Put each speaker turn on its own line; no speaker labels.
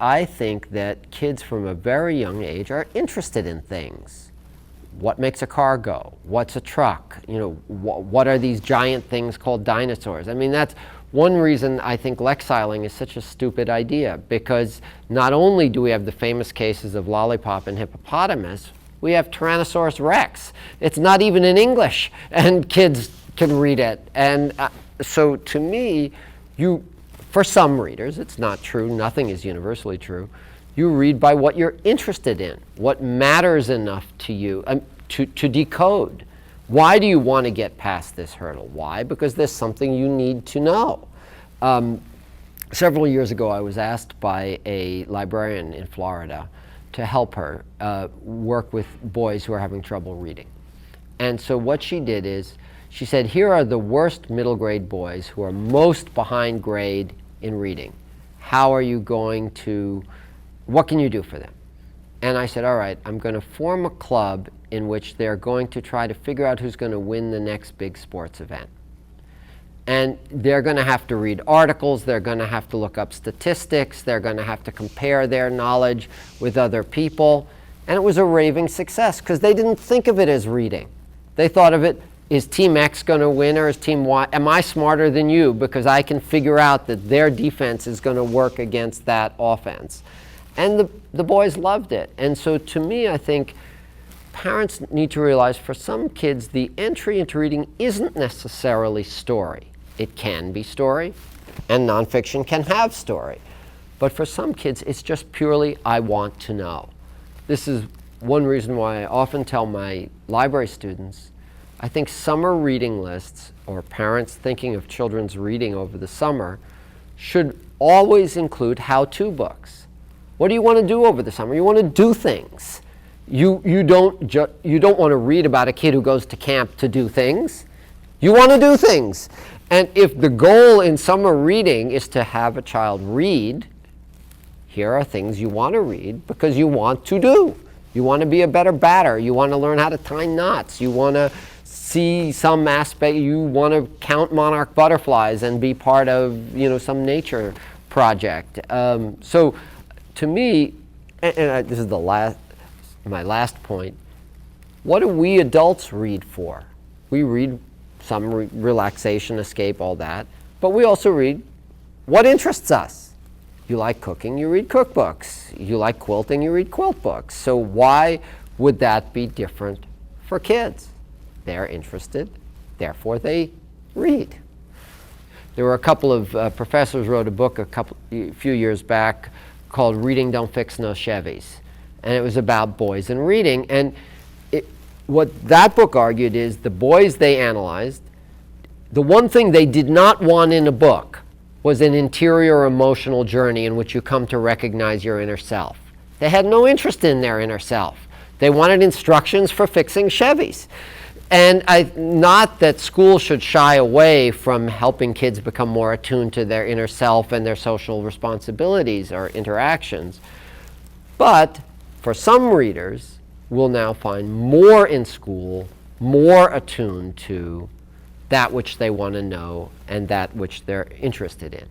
I think that kids from a very young age are interested in things. What makes a car go? What's a truck? You know, what are these giant things called dinosaurs? I mean, that's one reason I think lexiling is such a stupid idea, because not only do we have the famous cases of Lollipop and Hippopotamus, we have Tyrannosaurus Rex. It's not even in English, and kids can read it. And so to me, for some readers, it's not true, nothing is universally true, you read by what you're interested in, what matters enough to you to decode. Why do you want to get past this hurdle? Why? Because there's something you need to know. Several years ago, I was asked by a librarian in Florida to help her work with boys who are having trouble reading. And so what she did is, she said, here are the worst middle grade boys who are most behind grade in reading. How are you going to, what can you do for them? And I said, all right, I'm going to form a club in which they're going to try to figure out who's going to win the next big sports event. And they're going to have to read articles, they're going to have to look up statistics, they're going to have to compare their knowledge with other people. And it was a raving success, because they didn't think of it as reading. They thought of it, is Team X going to win or is Team Y? Am I smarter than you because I can figure out that their defense is going to work against that offense? And the boys loved it. And so to me, I think parents need to realize for some kids, the entry into reading isn't necessarily story. It can be story, and nonfiction can have story. But for some kids, it's just purely, I want to know. This is one reason why I often tell my library students, I think summer reading lists, or parents thinking of children's reading over the summer, should always include how-to books. What do you want to do over the summer? You want to do things. You don't want to read about a kid who goes to camp to do things. You want to do things. And if the goal in summer reading is to have a child read, here are things you want to read because you want to do. You want to be a better batter. You want to learn how to tie knots. You want to see some aspect. You want to count monarch butterflies and be part of, some nature project. So to me, and this is my last point, what do we adults read for? We read some relaxation, escape, all that, but we also read what interests us. You like cooking, you read cookbooks. You like quilting, you read quilt books. So why would that be different for kids? They're interested, therefore they read. There were a couple of professors wrote a book a few years back called Reading Don't Fix No Chevys. And it was about boys and reading. And what that book argued is the boys they analyzed, the one thing they did not want in a book was an interior emotional journey in which you come to recognize your inner self. They had no interest in their inner self. They wanted instructions for fixing Chevys. And not that schools should shy away from helping kids become more attuned to their inner self and their social responsibilities or interactions. But for some readers, we'll now find more in school, more attuned to that which they want to know and that which they're interested in.